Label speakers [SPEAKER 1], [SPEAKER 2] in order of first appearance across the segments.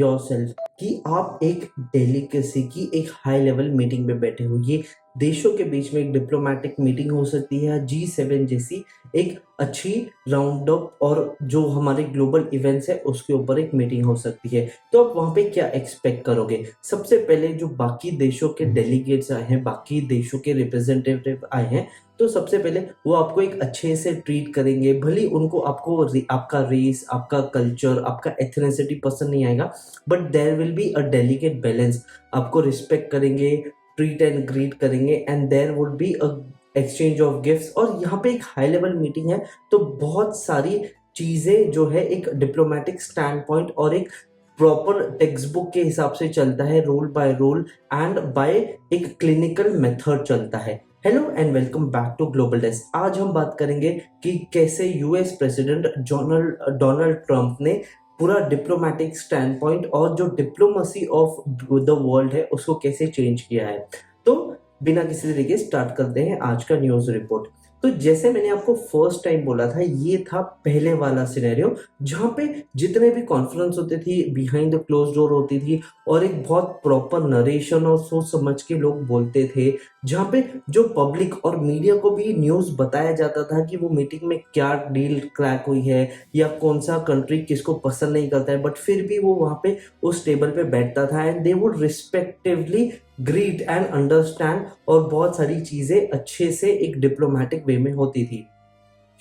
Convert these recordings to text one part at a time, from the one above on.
[SPEAKER 1] Yourself कि आप एक डेलीकेसी की एक हाई लेवल मीटिंग में बैठे हो। ये देशों के बीच में एक डिप्लोमेटिक मीटिंग हो सकती है, G7 जैसी एक अच्छी राउंड अप और जो हमारे ग्लोबल इवेंट्स है उसके ऊपर एक मीटिंग हो सकती है। तो आप वहाँ पे क्या एक्सपेक्ट करोगे? सबसे पहले जो बाकी देशों के डेलीगेट्स आए हैं, बाकी देशों के रिप्रेजेंटेटिव आए हैं, तो सबसे पहले वो आपको एक अच्छे से ट्रीट करेंगे। भले उनको आपका रेस, आपका कल्चर, आपका एथनिसिटी पसंद नहीं आएगा, but there will be a delicate balance. आपको रिस्पेक्ट करेंगे, ट्रीट एंड ग्रीट करेंगे, and there would be a exchange of gifts. और यहाँ पे एक हाई लेवल मीटिंग है, तो बहुत सारी चीजें जो है एक डिप्लोमेटिक स्टैंड पॉइंट और एक प्रॉपर टेक्स्ट बुक के हिसाब से चलता है, rule by rule and by एक क्लिनिकल मेथड चलता है। Hello and welcome back to global desk. आज हम बात करेंगे कि कैसे यूएस प्रेसिडेंट डोनाल्ड ट्रंप ने पूरा डिप्लोमेटिक स्टैंड पॉइंट और जो डिप्लोमेसी ऑफ द वर्ल्ड है उसको कैसे चेंज किया है। तो बिना किसी तरीके स्टार्ट करते हैं आज का न्यूज रिपोर्ट। तो जैसे मैंने आपको फर्स्ट टाइम बोला था, ये था पहले वाला सिनेरियो जहां पे जितने भी कॉन्फ्रेंस होते थी बिहाइंड द क्लोज डोर होती थी और एक बहुत प्रॉपर नरेशन और सोच समझ के लोग बोलते थे, जहां पे जो पब्लिक और मीडिया को भी न्यूज बताया जाता था कि वो मीटिंग में क्या डील क्रैक हुई है या कौन सा कंट्री किसको पसंद नहीं करता है, बट फिर भी वो वहां पे उस टेबल पे बैठता था and they would respectively greet and understand, और बहुत सारी चीजें अच्छे से एक डिप्लोमेटिक वे में होती थी।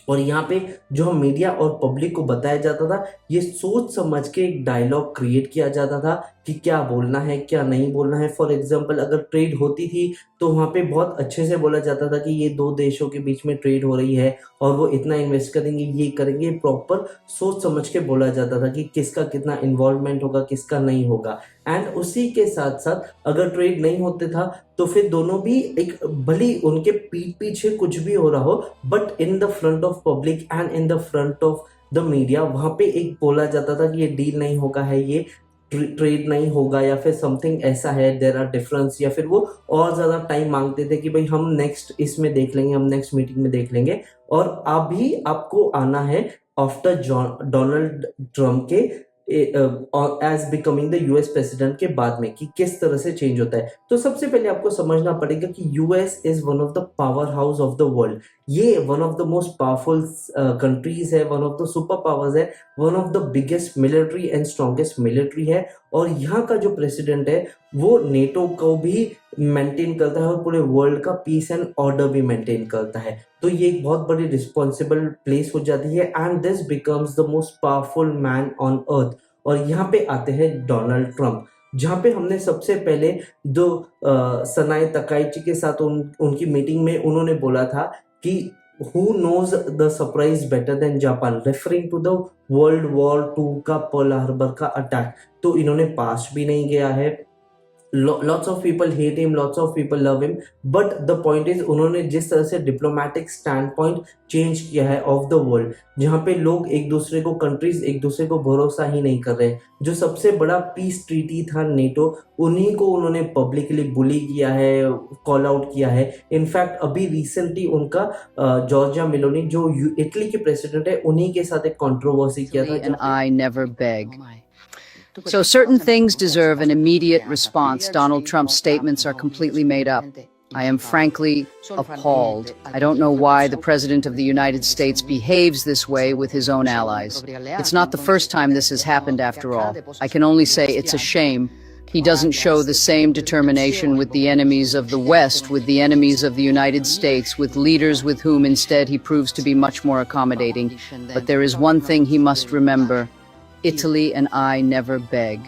[SPEAKER 1] और यहाँ पे जो हम मीडिया और पब्लिक को बताया जाता था, ये सोच समझ के एक डायलॉग क्रिएट किया जाता था कि क्या बोलना है क्या नहीं बोलना है। फॉर एग्जांपल अगर ट्रेड होती थी तो वहाँ पे बहुत अच्छे से बोला जाता था कि ये दो देशों के बीच में ट्रेड हो रही है और वो इतना इन्वेस्ट करेंगे, ये करेंगे। प्रॉपर सोच समझ के बोला जाता था कि किसका कितना इन्वॉल्वमेंट होगा, किसका नहीं होगा। एंड उसी के साथ साथ अगर ट्रेड नहीं होते था तो फिर दोनों भी एक, भले उनके पीठ पीछे कुछ भी हो रहा हो, but in the front of public and in the front of the media वहां पे एक बोला जाता था कि ये डील नहीं होगा है, ये ट्रेड नहीं होगा, या फिर समथिंग ऐसा है, देयर आर डिफरेंस, या फिर वो और ज्यादा टाइम मांगते थे कि भाई हम नेक्स्ट इसमें देख लेंगे, हम नेक्स्ट मीटिंग में देख लेंगे। और अभी आपको आना है आफ्टर डोनाल्ड ट्रम्प के as becoming the US president के बाद में कि किस तरह से चेंज होता है। तो सबसे पहले आपको समझना पड़ेगा कि US is one of the power house of the world. ये one of the most powerful countries है, one of the super powers है, one of the biggest military and strongest military है। और यहाँ का जो प्रेसिडेंट है वो नेटो को भी मेंटेन करता है और पूरे वर्ल्ड का पीस एंड ऑर्डर भी मेंटेन करता है। तो ये एक बहुत बड़ी रिस्पॉन्सिबल प्लेस हो जाती है and this becomes the most powerful man on earth. और यहाँ पे आते हैं डोनाल्ड ट्रंप, जहाँ पे हमने सबसे पहले दो सनाए तकाइची के साथ उनकी मीटिंग में उन्होंने बोला था कि who knows the surprise better than Japan, referring to the world war 2 का पर्ल हार्बर का अटैक। तो इन्होंने पास भी नहीं गया है, lots of people hate him, lots of people love him, but the point is उन्होंने जिस तरह से डिप्लोमेटिक स्टैंड पॉइंट चेंज किया है ऑफ द वर्ल्ड, जहाँ पे लोग एक दूसरे को, कंट्रीज एक दूसरे को भरोसा ही नहीं कर रहे। जो सबसे बड़ा पीस ट्रीटी था नेटो, उन्हीं को उन्होंने पब्लिकली बुली किया है, कॉल आउट किया है। इनफैक्ट अभी रिसेंटली उनका जॉर्जिया मेलोनी जो इटली के प्रेसिडेंट है, उन्हीं के साथ एक कंट्रोवर्सी किया था।
[SPEAKER 2] And I never beg. So certain things deserve an immediate response. Donald Trump's statements are completely made up. I am frankly appalled. I don't know why the President of the United States behaves this way with his own allies. It's not the first time this has happened after all. I can only say it's a shame. He doesn't show the same determination with the enemies of the West, with the enemies of the United States, with leaders with whom instead he proves to be much more accommodating. But there is one thing he must remember. Italy and I never beg.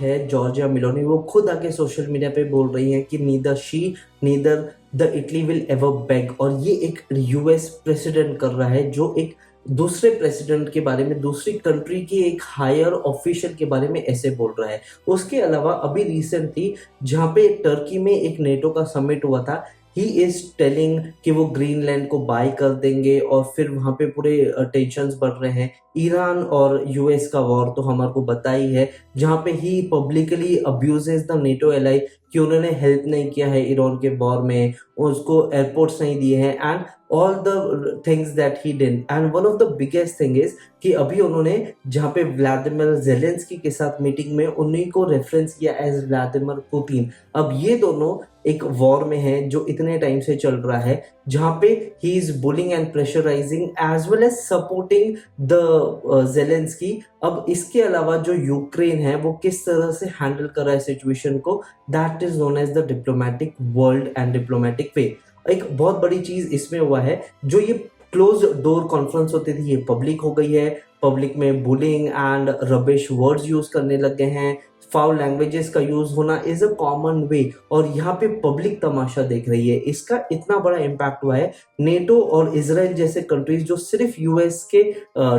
[SPEAKER 1] है Giorgia Meloni, वो खुद आके social media पे बोल रही हैं कि neither she neither the Italy will ever beg. और ये एक यूएस प्रेसिडेंट कर रहा है जो एक दूसरे प्रेसिडेंट के बारे में, दूसरी कंट्री के एक हायर ऑफिशियल के बारे में ऐसे बोल रहा है। उसके अलावा अभी रिसेंटली जहाँ पे टर्की में एक नेटो का समिट हुआ था, ही इज टेलिंग कि वो ग्रीनलैंड को बाय कर देंगे, और फिर वहां पे पूरे टेंशंस बढ़ रहे हैं। ईरान और यूएस का वॉर तो हमारे को पता ही है, जहां पे ही publicly abuses the NATO ally कि उन्होंने हेल्प नहीं किया है ईरान के वॉर में, उसको एयरपोर्ट्स नहीं दिए हैं and all the things that he did. And one of the biggest thing is कि अभी उन्होंने जहाँ पे व्लादिमीर जेलेंस्की के साथ मीटिंग में उन्हीं को रेफरेंस किया एज व्लादिमीर पुतिन। अब ये दोनों एक वॉर में है जो इतने टाइम से चल रहा है, जहाँ पे he is bullying and pressurising as well as supporting the Zelensky. अब इसके अलावा जो यूक्रेन है वो किस तरह से हैंडल कर रहा है सिचुएशन को, that is known as the diplomatic world and diplomatic way. एक बहुत बड़ी चीज इसमें हुआ है, जो ये क्लोज डोर कॉन्फ्रेंस होती थी ये पब्लिक हो गई है। पब्लिक में bullying and rubbish words use करने लग गए हैं, फाउल लैंग्वेजेस का यूज होना इज अ कॉमन वे, और यहाँ पे पब्लिक तमाशा देख रही है। इसका इतना बड़ा इम्पैक्ट हुआ है, नेटो और इजराइल जैसे कंट्रीज जो सिर्फ यूएस के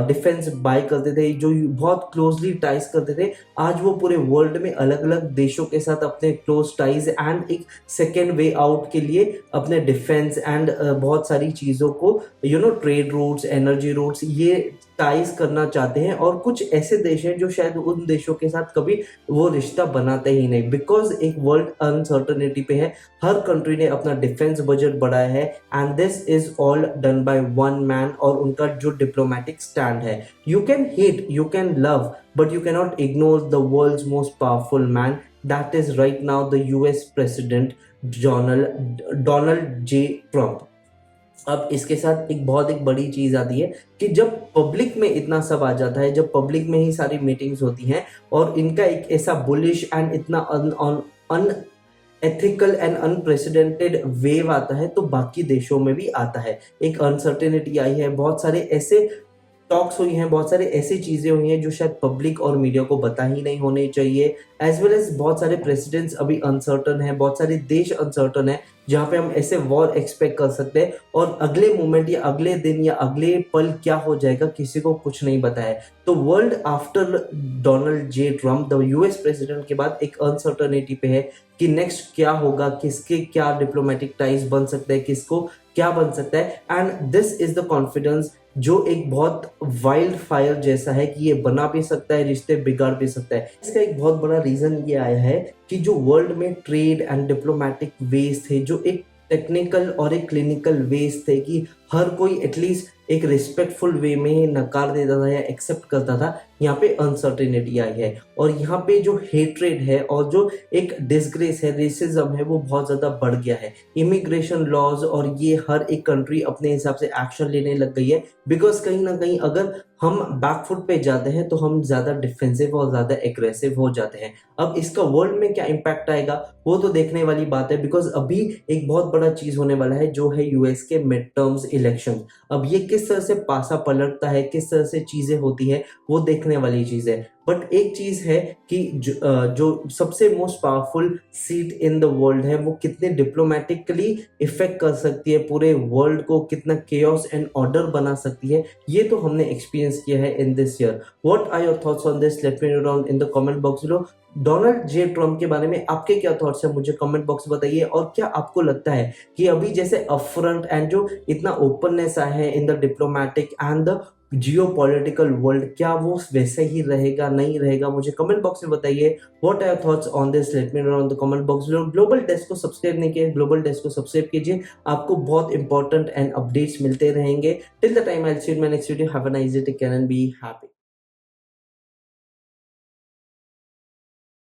[SPEAKER 1] डिफेंस बाय करते थे, जो बहुत क्लोजली टाइज करते थे, आज वो पूरे वर्ल्ड में अलग अलग देशों के साथ अपने क्लोज टाइज एंड एक सेकेंड वे आउट के लिए अपने डिफेंस एंड बहुत सारी चीज़ों को ट्रेड रूट्स, एनर्जी रूट्स, ये टाइज करना चाहते हैं। और कुछ ऐसे देश हैं जो शायद उन देशों के साथ कभी वो रिश्ता बनाते ही नहीं, बिकॉज एक वर्ल्ड अनसर्टनिटी पे है। हर कंट्री ने अपना डिफेंस बजट बढ़ाया है and this is all done by one man, और उनका जो डिप्लोमेटिक स्टैंड है। You can hate, you can love, but you can not ignore the world's most powerful man, that is right now the US president Donald J Trump. अब इसके साथ एक बहुत बड़ी चीज आती है कि जब पब्लिक में इतना सब आ जाता है, जब पब्लिक में ही सारी मीटिंग्स होती हैं और इनका एक ऐसा बुलिश एंड इतना एथिकल एंड अनप्रेसिडेंटेड वेव आता है, तो बाकी देशों में भी आता है। एक अनसर्टेनिटी आई है, बहुत सारे ऐसे टॉक्स हुई हैं, बहुत सारे ऐसी चीजें हुई हैं जो शायद पब्लिक और मीडिया को पता ही नहीं होने चाहिए, एज वेल एज बहुत सारे प्रेसिडेंट्स अभी अनसर्टन है, बहुत सारे देश अनसर्टन है, जहाँ पे हम ऐसे वॉर एक्सपेक्ट कर सकते हैं और अगले मोमेंट या अगले दिन या अगले पल क्या हो जाएगा किसी को कुछ नहीं पता है। तो world after Donald J Trump, the US president के बाद एक अनसर्टनिटी पे है कि नेक्स्ट क्या होगा, किसके क्या डिप्लोमेटिक टाइज बन सकते हैं, किसको क्या बन सकता है। And this is the confidence जो एक बहुत वाइल्ड फायर जैसा है कि ये बना भी सकता है, रिश्ते बिगाड़ भी सकता है। इसका एक बहुत बड़ा रीजन ये आया है कि जो वर्ल्ड में ट्रेड एंड डिप्लोमेटिक वेज थे, जो एक टेक्निकल और एक क्लिनिकल वेज थे कि हर कोई एटलीस्ट एक रिस्पेक्टफुल वे में नकार देता था या एक्सेप्ट करता था, यहाँ पे अनसर्टेनिटी आई है। और यहाँ पे जो हेट्रेड है और जो एक डिसग्रेस है, रेसिज्म है, वो बहुत ज्यादा बढ़ गया है। इमिग्रेशन लॉज और ये हर एक कंट्री अपने हिसाब से एक्शन लेने लग गई है, बिकॉज कहीं ना कहीं अगर हम बैकफुट पे जाते हैं तो हम ज्यादा डिफेंसिव और ज्यादा एग्रेसिव हो जाते हैं। अब इसका वर्ल्ड में क्या इम्पैक्ट आएगा वो तो देखने वाली बात है, बिकॉज अभी एक बहुत बड़ा चीज होने वाला है जो है यूएस के मिड टर्म्स इलेक्शन। अब ये किस तरह से पासा पलटता है, किस तरह से चीजें होती है, वो देखने वाली चीज है। बट एक चीज है कि जो सबसे most powerful seat in the world है वो कितने डिप्लोमेटिकली इफेक्ट कर सकती है पूरे वर्ल्ड को, कितना केओस एंड ऑर्डर बना सकती है, ये तो हमने एक्सपीरियंस किया है in this year. What are your thoughts on this? Let me know down in the comment box below. Donald J Trump के बारे में आपके क्या थॉट्स है, मुझे कमेंट बॉक्स में बताइए। और क्या आपको लगता है कि अभी जैसे अपफ्रंट एंड जो इतना ओपननेस आया है in the diplomatic and the geopolitical world, क्या वो वैसे ही रहेगा, नहीं रहेगा? मुझे कमेंट बॉक्स में बताइए। What are your thoughts on this? Let me know in the comment box below. Global desk को सब्सक्राइब नहीं किया, ग्लोबल डेस्क को सब्सक्राइब कीजिए, आपको बहुत इंपॉर्टेंट एंड अपडेट्स मिलते रहेंगे। Till the time I will see you in my next video. Have a nice day, take care and be happy.